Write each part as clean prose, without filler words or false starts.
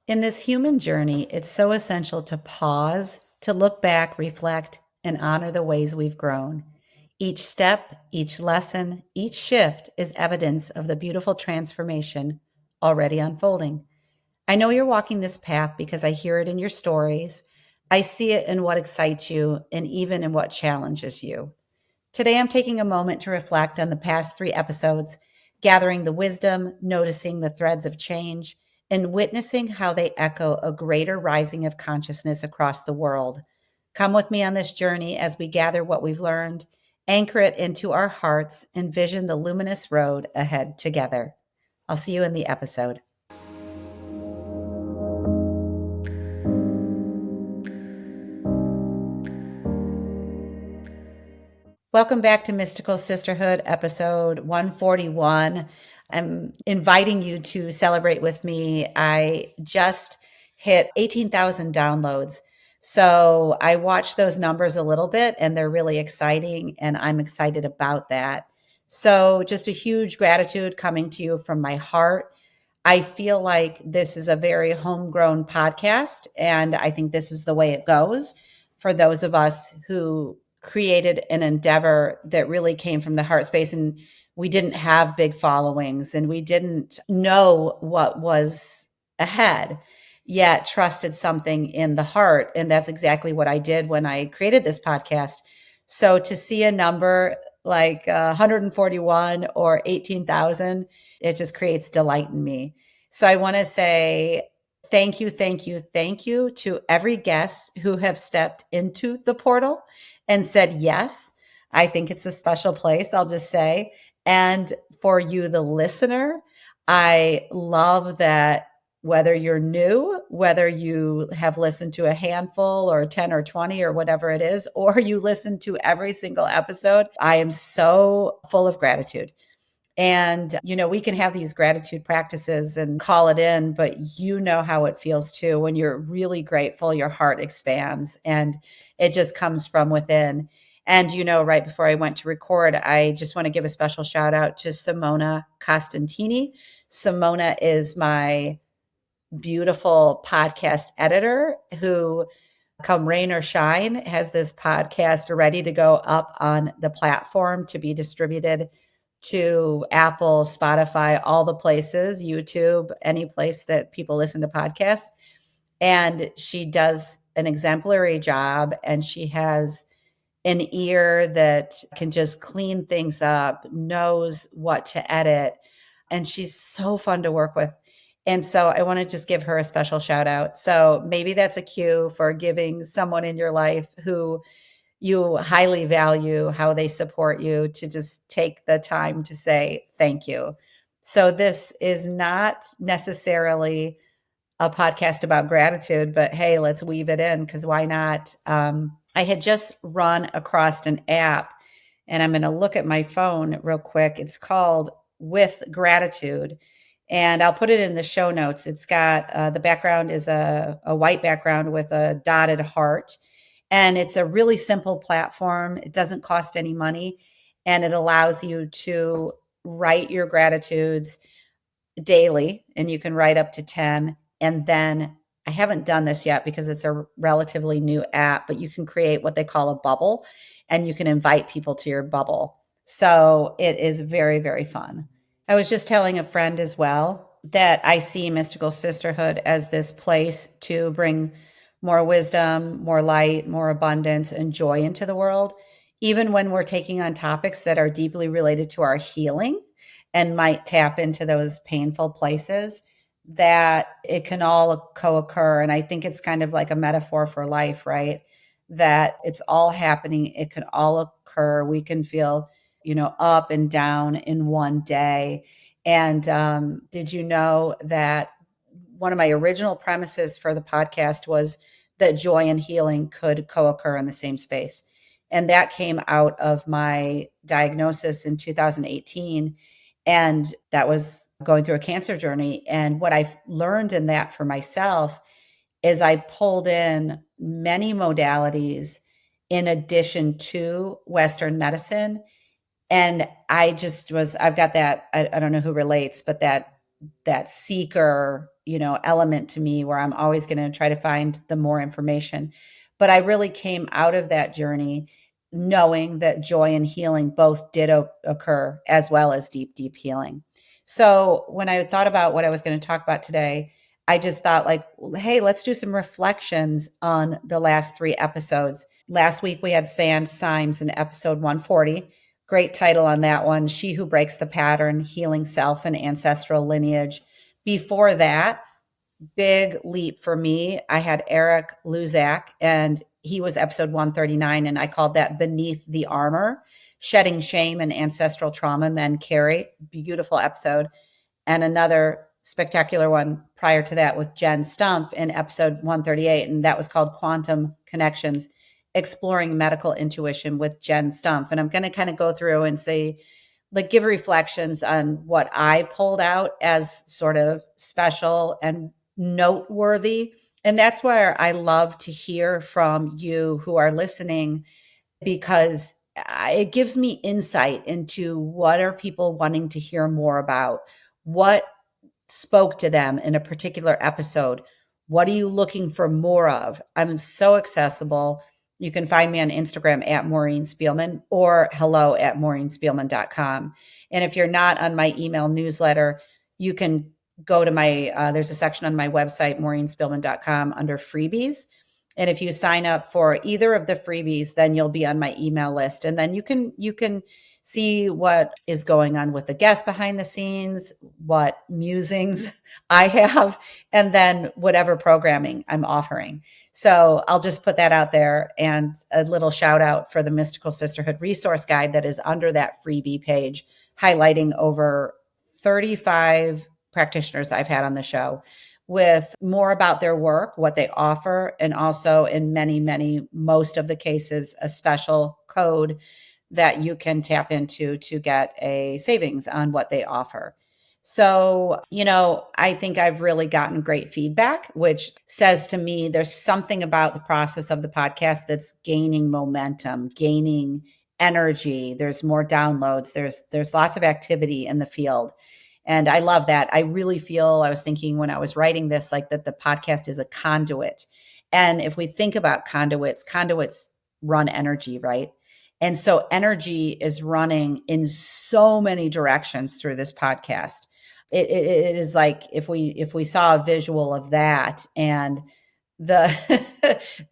In this human journey, it's so essential to pause, to look back, reflect, and honor the ways we've grown. Each step, each lesson, each shift is evidence of the beautiful transformation already unfolding. I know you're walking this path because I hear it in your stories. I see it in what excites you and even in what challenges you. Today, I'm taking a moment to reflect on the past 3 episodes, gathering the wisdom, noticing the threads of change, and witnessing how they echo a greater rising of consciousness across the world. Come with me on this journey as we gather what we've learned, anchor it into our hearts, and vision the luminous road ahead together. I'll see you in the episode. Welcome back to Mystical Sisterhood, episode 141. I'm inviting you to celebrate with me. I just hit 18,000 downloads. So I watched those numbers a little bit and they're really exciting, and I'm excited about that. So just a huge gratitude coming to you from my heart. I feel like this is a very homegrown podcast, and I think this is the way it goes for those of us who created an endeavor that really came from the heart space. And we didn't have big followings and we didn't know what was ahead, yet trusted something in the heart. And that's exactly what I did when I created this podcast. So to see a number like 141 or 18,000, it just creates delight in me. So I want to say thank you, thank you, thank you to every guest who have stepped into the portal and said yes. I think it's a special place, I'll just say. And for you, the listener, I love that whether you're new, whether you have listened to a handful or 10 or 20 or whatever it is, or you listen to every single episode, I am so full of gratitude. And, we can have these gratitude practices and call it in, but you know how it feels too. When you're really grateful, your heart expands and it just comes from within. And, right before I went to record, I just want to give a special shout out to Simona Costantini. Simona is my beautiful podcast editor who, come rain or shine, has this podcast ready to go up on the platform to be distributed to Apple, Spotify, all the places, YouTube, any place that people listen to podcasts. And she does an exemplary job, and she has an ear that can just clean things up, knows what to edit, and she's so fun to work with. And so I want to just give her a special shout out. So maybe that's a cue for giving someone in your life who you highly value how they support you to just take the time to say thank you. So this is not necessarily a podcast about gratitude, but hey, let's weave it in because why not? I had just run across an app, and I'm going to look at my phone real quick. It's called With Gratitude, and I'll put it in the show notes. It's got the background is a white background with a dotted heart, and it's a really simple platform. It doesn't cost any money, and it allows you to write your gratitudes daily, and you can write up to 10. And then I haven't done this yet because it's a relatively new app, but you can create what they call a bubble and you can invite people to your bubble. So it is very, very fun. I was just telling a friend as well that I see Mystical Sisterhood as this place to bring more wisdom, more light, more abundance, and joy into the world, even when we're taking on topics that are deeply related to our healing and might tap into those painful places, that it can all co-occur. And I think it's kind of like a metaphor for life, right? That it's all happening. It can all occur. We can feel, up and down in one day. And did you know that one of my original premises for the podcast was that joy and healing could co-occur in the same space? And that came out of my diagnosis in 2018. And that was going through a cancer journey. And what I learned in that for myself is I pulled in many modalities in addition to Western medicine. And I've got that, I don't know who relates, but that seeker element to me where I'm always going to try to find the more information. But I really came out of that journey knowing that joy and healing both did occur, as well as deep, deep healing. So when I thought about what I was going to talk about today, I just thought, like, hey, let's do some reflections on the last 3 episodes. Last week we had Symes in episode 140. Great title on that one. She Who Breaks the Pattern, Healing Self and Ancestral Lineage. Before that, big leap for me, I had Eric Luczak, and he was episode 139, and I called that Beneath the Armor, Shedding Shame and Ancestral Trauma Men Carry. Beautiful episode. And another spectacular one prior to that with Jen Stumpf in episode 138, and that was called Quantum Connections, Exploring Medical Intuition with Jen Stumpf. And I'm going to kind of go through and say, like, give reflections on what I pulled out as sort of special and noteworthy. And that's where I love to hear from you who are listening, because it gives me insight into what are people wanting to hear more about, what spoke to them in a particular episode. What are you looking for more of? I'm so accessible. You can find me on Instagram at Maureen Spielman or hello@maureenspielman.com. And if you're not on my email newsletter, you can go to there's a section on my website, maureenspielman.com, under freebies. And if you sign up for either of the freebies, then you'll be on my email list. And then you can see what is going on with the guests behind the scenes, what musings I have, and then whatever programming I'm offering. So I'll just put that out there, and a little shout out for the Mystical Sisterhood resource guide that is under that freebie page, highlighting over 35 practitioners I've had on the show, with more about their work, what they offer, and also in most of the cases, a special code that you can tap into to get a savings on what they offer. So, I think I've really gotten great feedback, which says to me there's something about the process of the podcast that's gaining momentum, gaining energy. There's more downloads. There's lots of activity in the field. And I love that. I really feel, I was thinking when I was writing this, like, that the podcast is a conduit. And if we think about conduits run energy, right? And so energy is running in so many directions through this podcast. It is like, if we saw a visual of that, and the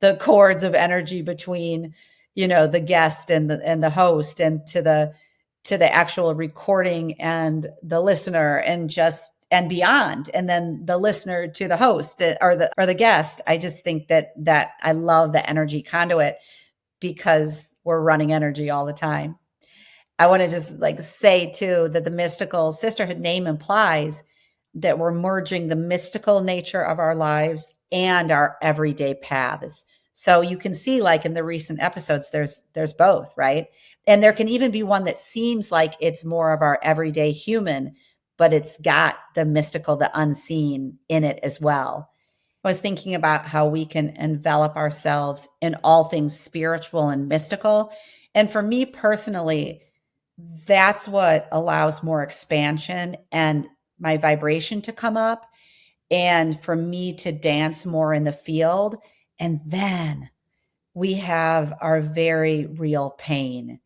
the cords of energy between, the guest and the host, and to the actual recording and the listener, and beyond, and then the listener to the host, or the guest. I just think that I love the energy conduit, because we're running energy all the time. I want to just, like, say too that the Mystical Sisterhood name implies that we're merging the mystical nature of our lives and our everyday paths. So you can see, like, in the recent episodes, there's both, right? And there can even be one that seems like it's more of our everyday human, but it's got the mystical, the unseen in it as well. I was thinking about how we can envelop ourselves in all things spiritual and mystical. And for me personally, that's what allows more expansion and my vibration to come up, and for me to dance more in the field. And then we have our very real pain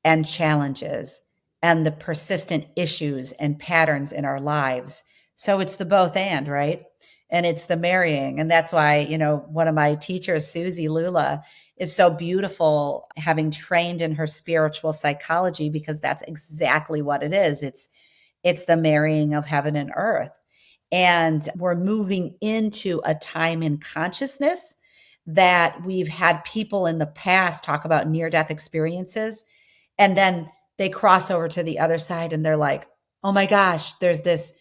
and challenges and the persistent issues and patterns in our lives. So it's the both and, right? And it's the marrying. And that's why, one of my teachers, Susie Lula, is so beautiful, having trained in her spiritual psychology, because that's exactly what it is. It's the marrying of heaven and earth. And we're moving into a time in consciousness that we've had people in the past talk about near-death experiences, and then they cross over to the other side and they're like, oh my gosh, there's this,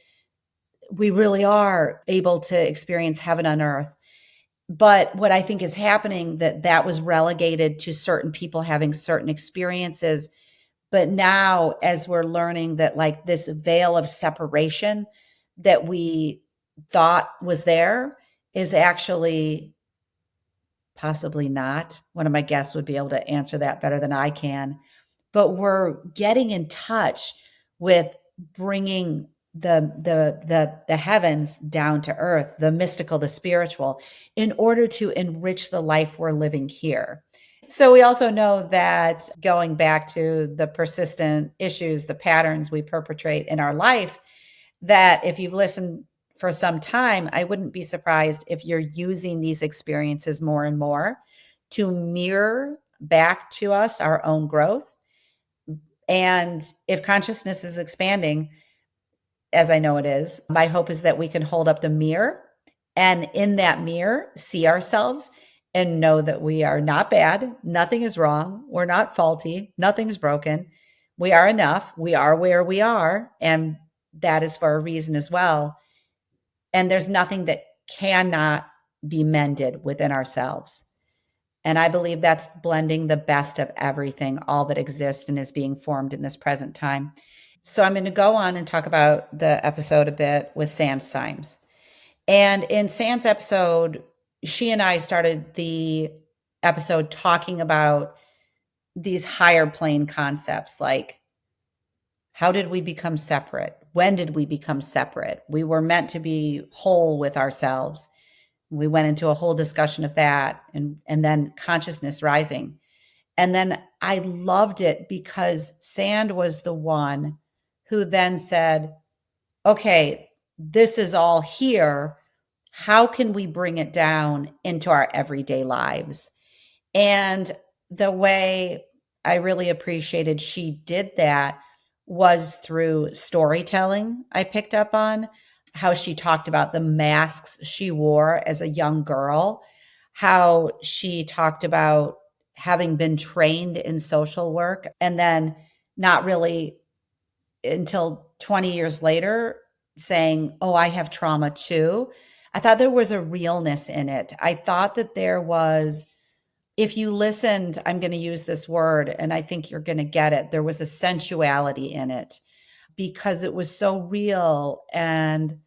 we really are able to experience heaven on earth. But what I think is happening, that was relegated to certain people having certain experiences. But now, as we're learning that, like, this veil of separation that we thought was there is actually possibly not. One of my guests would be able to answer that better than I can. But we're getting in touch with bringing the heavens down to earth, the mystical, the spiritual, in order to enrich the life we're living here. So we also know that going back to the persistent issues, the patterns we perpetrate in our life, that if you've listened for some time, I wouldn't be surprised if you're using these experiences more and more to mirror back to us our own growth. And if consciousness is expanding, as I know it is, my hope is that we can hold up the mirror and in that mirror see ourselves and know that we are not bad. Nothing is wrong. We're not faulty. Nothing's broken. We are enough. We are where we are. And that is for a reason as well. And there's nothing that cannot be mended within ourselves. And I believe that's blending the best of everything, all that exists and is being formed in this present time. So I'm going to go on and talk about the episode a bit with Symes. And in Sand's episode, she and I started the episode talking about these higher plane concepts like, how did we become separate? When did we become separate? We were meant to be whole with ourselves. We went into a whole discussion of that, and then consciousness rising. And then I loved it because Sand was the one who then said, okay, this is all here. How can we bring it down into our everyday lives? And the way I really appreciated she did that was through storytelling. I picked up on how she talked about the masks she wore as a young girl, how she talked about having been trained in social work and then not really until 20 years later saying, oh, I have trauma too. I thought there was a realness in it. I thought that there was, if you listened, I'm going to use this word and I think you're going to get it. There was a sensuality in it because it was so real. And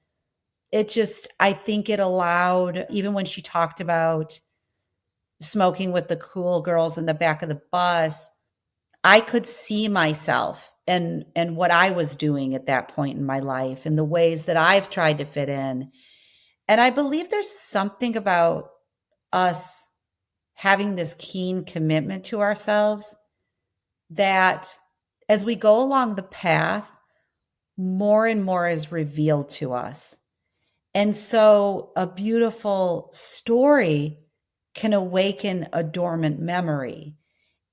it just, I think it allowed, even when she talked about smoking with the cool girls in the back of the bus, I could see myself and what I was doing at that point in my life and the ways that I've tried to fit in. And I believe there's something about us having this keen commitment to ourselves that as we go along the path, more and more is revealed to us. And so a beautiful story can awaken a dormant memory.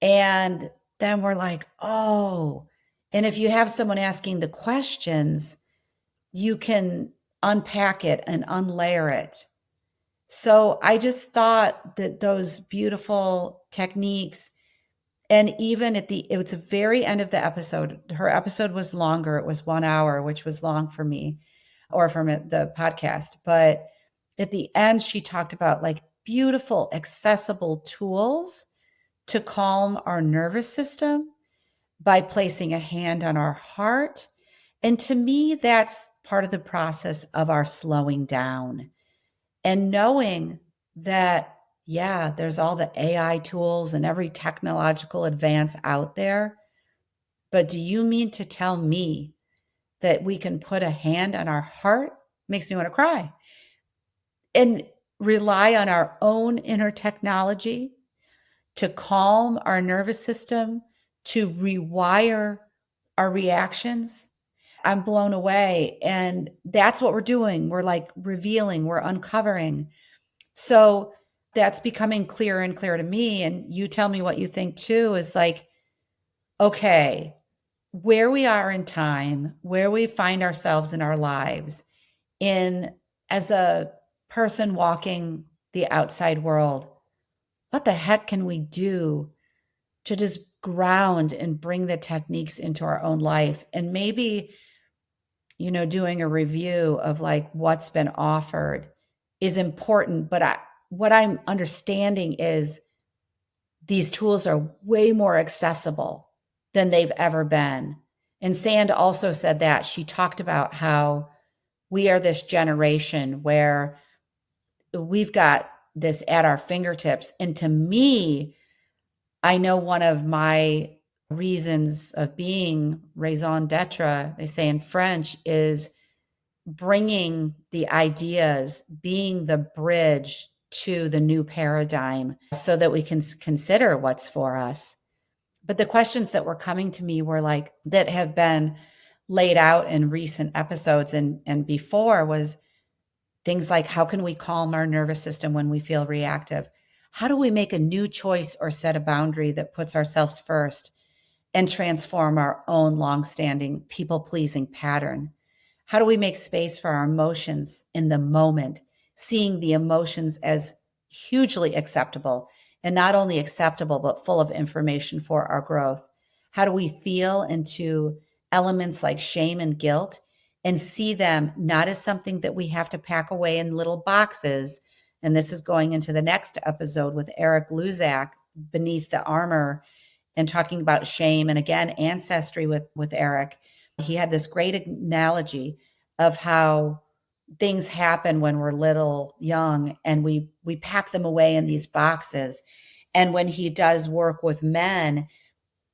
And then we're like, oh, and if you have someone asking the questions, you can unpack it and unlayer it. So I just thought that those beautiful techniques, and even at the, it was the very end of the episode, her episode was longer. It was 1 hour, which was long for me or from the podcast. But at the end, she talked about like beautiful, accessible tools to calm our nervous system by placing a hand on our heart. And to me, that's part of the process of our slowing down and knowing that, yeah, there's all the AI tools and every technological advance out there. But do you mean to tell me that we can put a hand on our heart? Makes me want to cry. And rely on our own inner technology to calm our nervous system, to rewire our reactions. I'm blown away. And that's what we're doing. We're like revealing, we're uncovering. So that's becoming clearer and clearer to me. And you tell me what you think too is like, okay, where we are in time, where we find ourselves in our lives, in as a person walking the outside world, what the heck can we do to just ground and bring the techniques into our own life? And maybe, doing a review of like what's been offered is important. But what I'm understanding is these tools are way more accessible than they've ever been. And Sand also said that she talked about how we are this generation where we've got this at our fingertips. And to me, I know one of my reasons of being raison d'etre, they say in French, is bringing the ideas, being the bridge to the new paradigm so that we can consider what's for us. But the questions that were coming to me were like, that have been laid out in recent episodes and before, was things like, how can we calm our nervous system when we feel reactive? How do we make a new choice or set a boundary that puts ourselves first and transform our own longstanding people pleasing pattern? How do we make space for our emotions in the moment, seeing the emotions as hugely acceptable, and not only acceptable, but full of information for our growth? How do we feel into elements like shame and guilt and see them not as something that we have to pack away in little boxes? And this is going into the next episode with Eric Luczak, Beneath the Armor, and talking about shame and again ancestry with Eric. He had this great analogy of how things happen when we're little young and we pack them away in these boxes, and when he does work with men,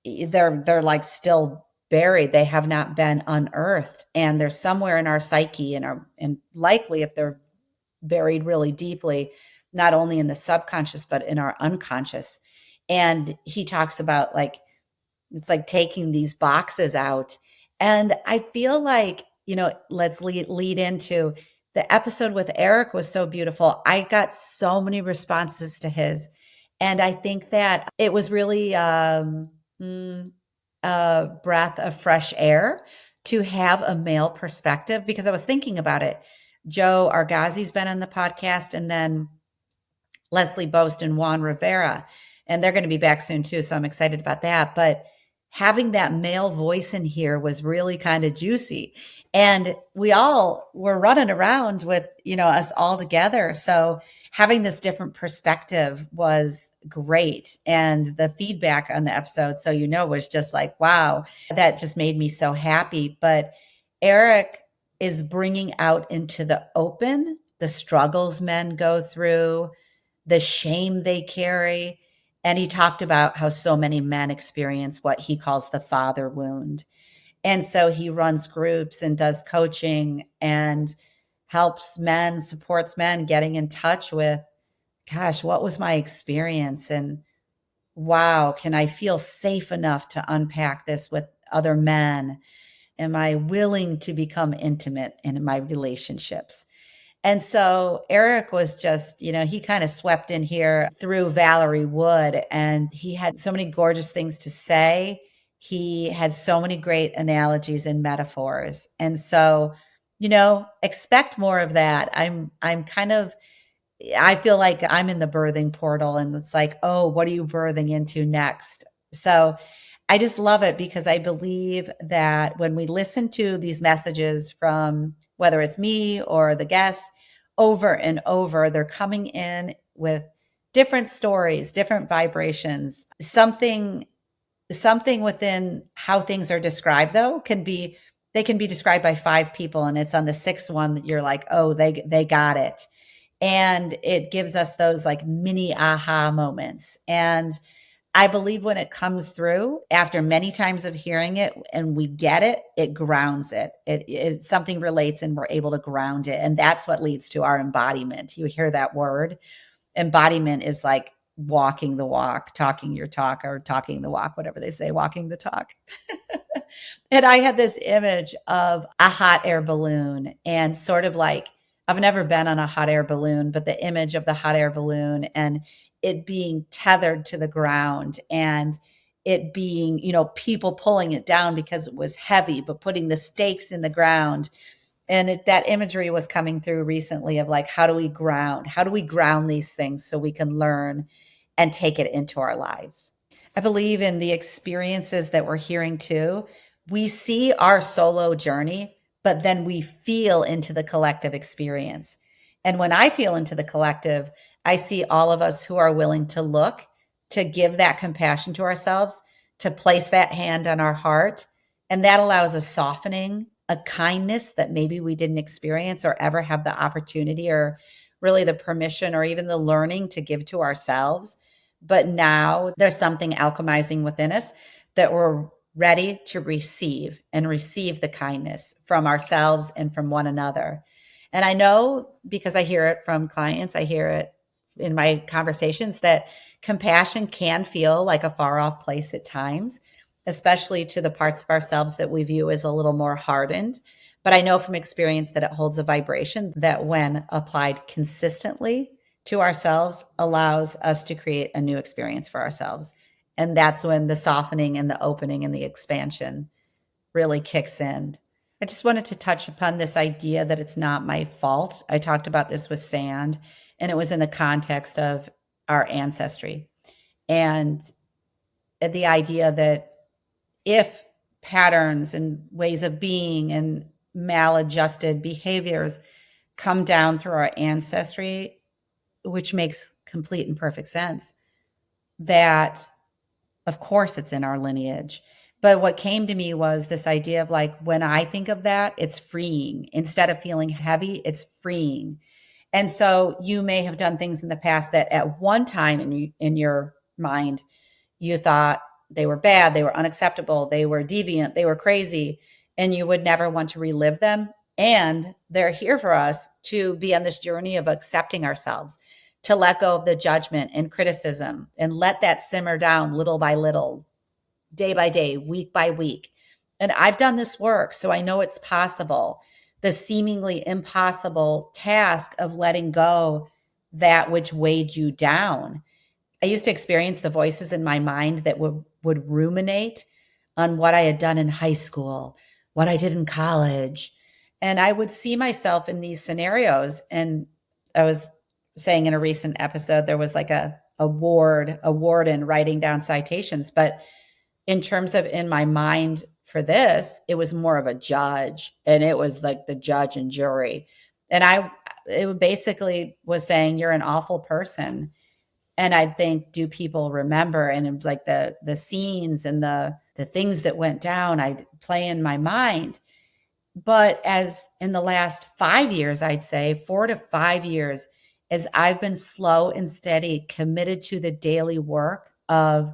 they're like still buried, they have not been unearthed, and they're somewhere in our psyche and likely, if they're buried really deeply, not only in the subconscious but in our unconscious. And he talks about like, it's like taking these boxes out. And I feel like, let's lead into the episode with Eric was so beautiful. I got so many responses to his. And I think that it was really a breath of fresh air to have a male perspective, because I was thinking about it. Joe Argazzi's been on the podcast, and then Leslie Boast and Juan Rivera, and they're going to be back soon too. So I'm excited about that. But having that male voice in here was really kind of juicy. And we all were running around with, us all together. So having this different perspective was great. And the feedback on the episode, so, was just like, wow, that just made me so happy. But Eric is bringing out into the open the struggles men go through, the shame they carry. And he talked about how so many men experience what he calls the father wound. And so he runs groups and does coaching and helps men, supports men getting in touch with, gosh, what was my experience? And wow, can I feel safe enough to unpack this with other men? Am I willing to become intimate in my relationships? And so Eric was just, he kind of swept in here through Valerie Wood, and he had so many gorgeous things to say. He had so many great analogies and metaphors. And so, expect more of that. I feel like I'm in the birthing portal, and it's like, oh, what are you birthing into next? So I just love it, because I believe that when we listen to these messages from whether it's me or the guests over and over, they're coming in with different stories, different vibrations. Something within how things are described though they can be described by five people, and it's on the sixth one that you're like, oh, they got it. And it gives us those like mini aha moments. And I believe when it comes through after many times of hearing it and we get it, it grounds it. It something relates and we're able to ground it. And that's what leads to our embodiment. You hear that word. Embodiment is like walking the walk, talking your talk, or talking the walk, whatever they say, walking the talk. And I had this image of a hot air balloon, and sort of like, I've never been on a hot air balloon, but the image of the hot air balloon and it being tethered to the ground, and it being, people pulling it down because it was heavy, but putting the stakes in the ground. And that imagery was coming through recently of like, how do we ground these things so we can learn and take it into our lives? I believe in the experiences that we're hearing too. We see our solo journey, but then we feel into the collective experience. And when I feel into the collective, I see all of us who are willing to look, to give that compassion to ourselves, to place that hand on our heart. And that allows a softening, a kindness that maybe we didn't experience or ever have the opportunity or really the permission or even the learning to give to ourselves. But now there's something alchemizing within us that we're ready to receive and receive the kindness from ourselves and from one another. And I know, because I hear it from clients, I hear it in my conversations, that compassion can feel like a far off place at times, especially to the parts of ourselves that we view as a little more hardened. But I know from experience that it holds a vibration that, when applied consistently to ourselves, allows us to create a new experience for ourselves. And that's when the softening and the opening and the expansion really kicks in. I just wanted to touch upon this idea that it's not my fault. I talked about this with Sand, and it was in the context of our ancestry and the idea that if patterns and ways of being and maladjusted behaviors come down through our ancestry, which makes complete and perfect sense, that of course it's in our lineage. But what came to me was this idea of, like, when I think of that, it's freeing. Instead of feeling heavy, it's freeing. And so you may have done things in the past that at one time in your mind, you thought they were bad, they were unacceptable, they were deviant, they were crazy, and you would never want to relive them. And they're here for us to be on this journey of accepting ourselves, to let go of the judgment and criticism and let that simmer down little by little, day by day, week by week. And I've done this work, so I know it's possible. The seemingly impossible task of letting go that which weighed you down. I used to experience the voices in my mind that would ruminate on what I had done in high school, what I did in college. And I would see myself in these scenarios. And I was saying in a recent episode, there was like a warden writing down citations. But in terms of in my mind for this, it was more of a judge, and it was like the judge and jury. And it basically was saying, you're an awful person. And I think, do people remember? And it was like the scenes and the things that went down, I play in my mind. But as in the last 5 years, I'd say 4 to 5 years, as I've been slow and steady, committed to the daily work of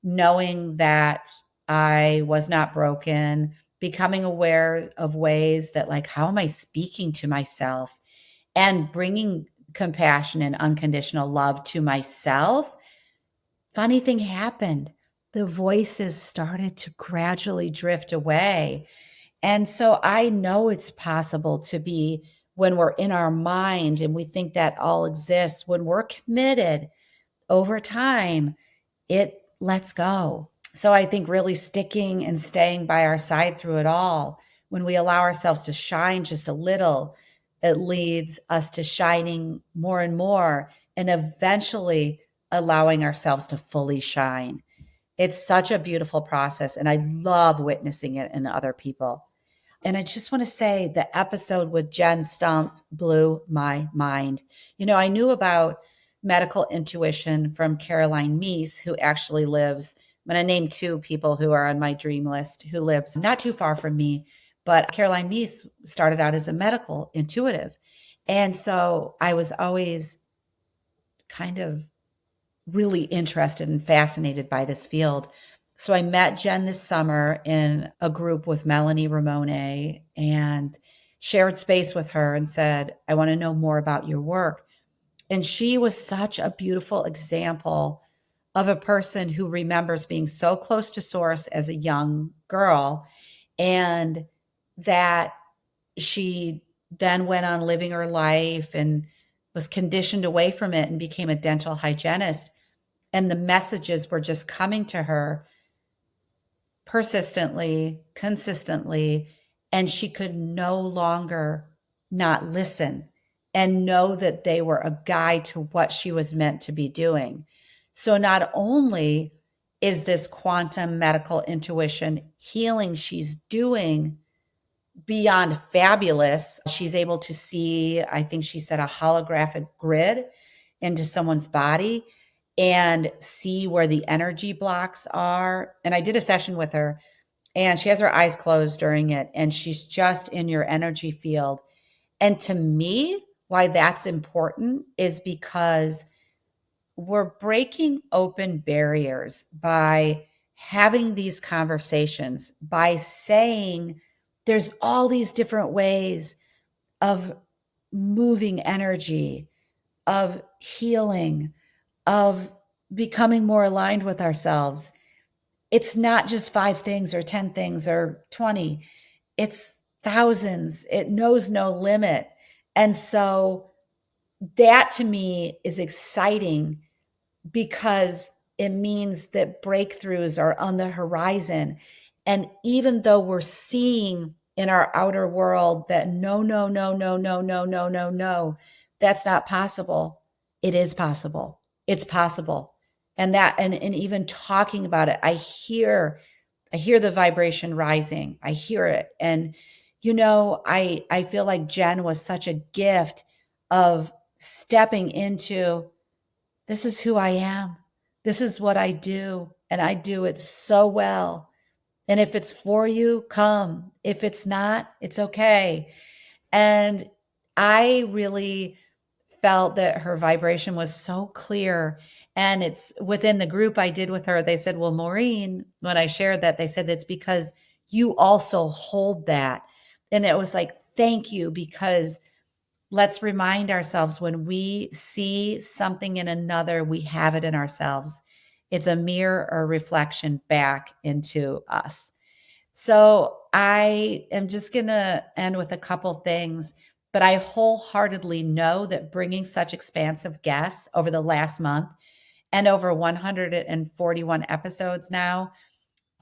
knowing that I was not broken, becoming aware of ways that, like, how am I speaking to myself, and bringing compassion and unconditional love to myself. Funny thing happened. The voices started to gradually drift away. And so I know it's possible to be, when we're in our mind and we think that all exists, when we're committed over time, it lets go. So I think really sticking and staying by our side through it all, when we allow ourselves to shine just a little, it leads us to shining more and more, and eventually allowing ourselves to fully shine. It's such a beautiful process, and I love witnessing it in other people. And I just want to say, the episode with Jen Stumpf blew my mind. I knew about medical intuition from Caroline Meese, who actually lives, I'm going to name two people who are on my dream list, who lives not too far from me. But Caroline Meese started out as a medical intuitive. And so I was always kind of really interested and fascinated by this field. So I met Jen this summer in a group with Melanie Ramone, and shared space with her and said, I want to know more about your work. And she was such a beautiful example of a person who remembers being so close to source as a young girl, and that she then went on living her life and was conditioned away from it and became a dental hygienist. And the messages were just coming to her persistently, consistently, and she could no longer not listen and know that they were a guide to what she was meant to be doing. So not only is this quantum medical intuition healing she's doing beyond fabulous, she's able to see, I think she said, a holographic grid into someone's body and see where the energy blocks are. And I did a session with her, and she has her eyes closed during it, and she's just in your energy field. And to me, why that's important is because we're breaking open barriers by having these conversations by saying there's all these different ways of moving energy, of healing, of becoming more aligned with ourselves. It's not just 5 things or 10 things or 20. It's thousands. It knows no limit. And so that to me is exciting because it means that breakthroughs are on the horizon. And even though we're seeing in our outer world that no, no, no, no, no, no, no, no, no, that's not possible. It is possible. It's possible. And and even talking about it, I hear the vibration rising. I hear it. And I feel like Jen was such a gift of stepping into, this is who I am. This is what I do. And I do it so well. And if it's for you, come. If it's not, it's okay. And I really felt that her vibration was so clear. And it's within the group I did with her. They said, well, Maureen, when I shared that, they said it's because you also hold that. And it was like, thank you, because let's remind ourselves when we see something in another, we have it in ourselves. It's a mirror or reflection back into us. So I am just going to end with a couple things, but I wholeheartedly know that bringing such expansive guests over the last month and over 141 episodes now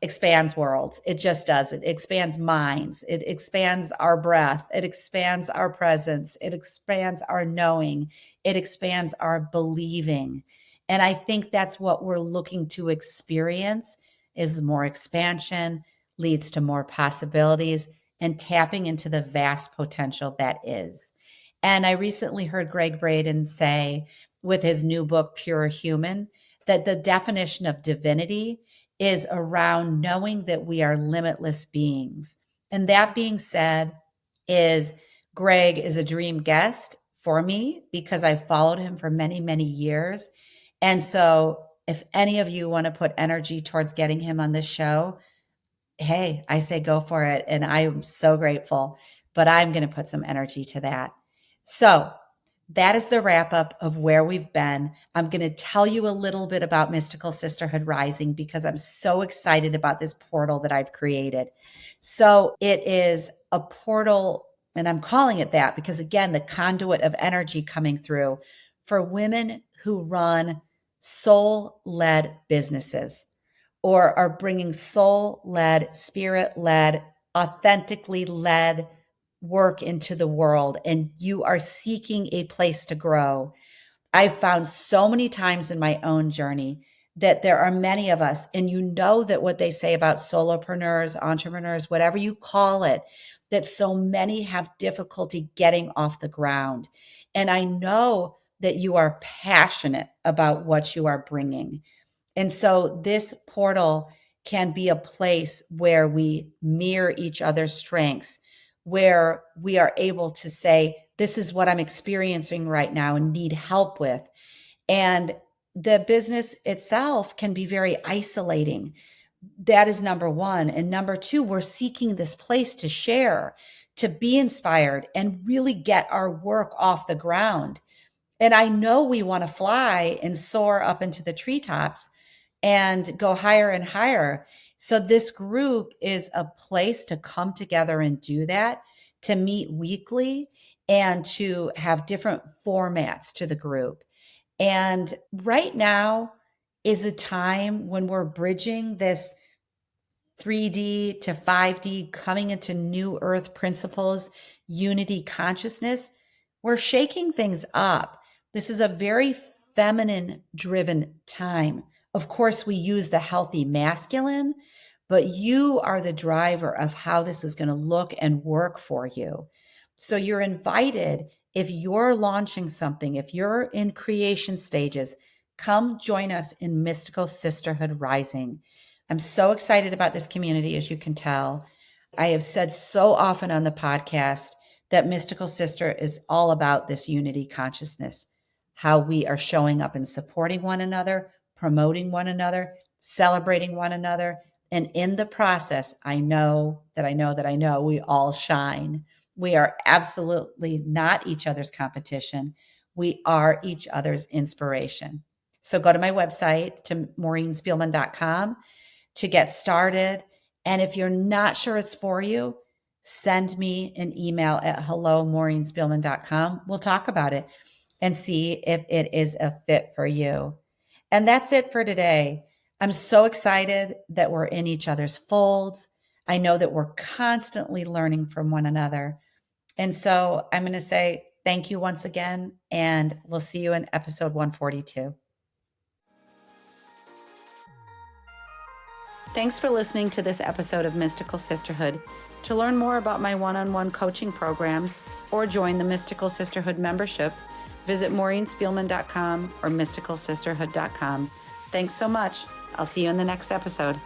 expands worlds. It just does. It expands minds. It expands our breath. It expands our presence. It expands our knowing. It expands our believing. And I think that's what we're looking to experience is more expansion leads to more possibilities and tapping into the vast potential that is. And I recently heard Greg Braden say with his new book, Pure Human, that the definition of divinity is around knowing that we are limitless beings. And that being said, is Greg is a dream guest for me because I followed him for many, many years. And so if any of you want to put energy towards getting him on this show, hey, I say go for it. And I'm so grateful, but I'm going to put some energy to that. So that is the wrap up of where we've been. I'm going to tell you a little bit about Mystical Sisterhood Rising because I'm so excited about this portal that I've created. So it is a portal, and I'm calling it that because, again, the conduit of energy coming through for women who run soul led businesses or are bringing soul led, spirit led, authentically led work into the world, and you are seeking a place to grow. I've found so many times in my own journey that there are many of us, and you know that what they say about solopreneurs, entrepreneurs, whatever you call it, that so many have difficulty getting off the ground. And I know that you are passionate about what you are bringing. And so this portal can be a place where we mirror each other's strengths, where we are able to say, this is what I'm experiencing right now and need help with. And the business itself can be very isolating. That is number one. And number two, we're seeking this place to share, to be inspired, and really get our work off the ground. And I know we want to fly and soar up into the treetops and go higher and higher. So this group is a place to come together and do that, to meet weekly and to have different formats to the group. And right now is a time when we're bridging this 3D to 5D, coming into new earth principles, unity consciousness. We're shaking things up. This is a very feminine driven time. Of course, we use the healthy masculine, but you are the driver of how this is going to look and work for you. So you're invited. If you're launching something, if you're in creation stages, come join us in Mystical Sisterhood Rising. I'm so excited about this community, as you can tell. I have said so often on the podcast that Mystical Sister is all about this unity consciousness, how we are showing up and supporting one another, promoting one another, celebrating one another. And in the process, I know we all shine. We are absolutely not each other's competition. We are each other's inspiration. So go to my website, to maureenspielman.com, to get started. And if you're not sure it's for you, send me an email at hello@maureenspielman.com. We'll talk about it and see if it is a fit for you. And that's it for today. I'm so excited that we're in each other's folds. I know that we're constantly learning from one another. And so I'm going to say thank you once again, and we'll see you in episode 142. Thanks for listening to this episode of Mystical Sisterhood. To learn more about my one-on-one coaching programs or join the Mystical Sisterhood membership, visit maureenspielman.com or mysticalsisterhood.com. Thanks so much. I'll see you in the next episode.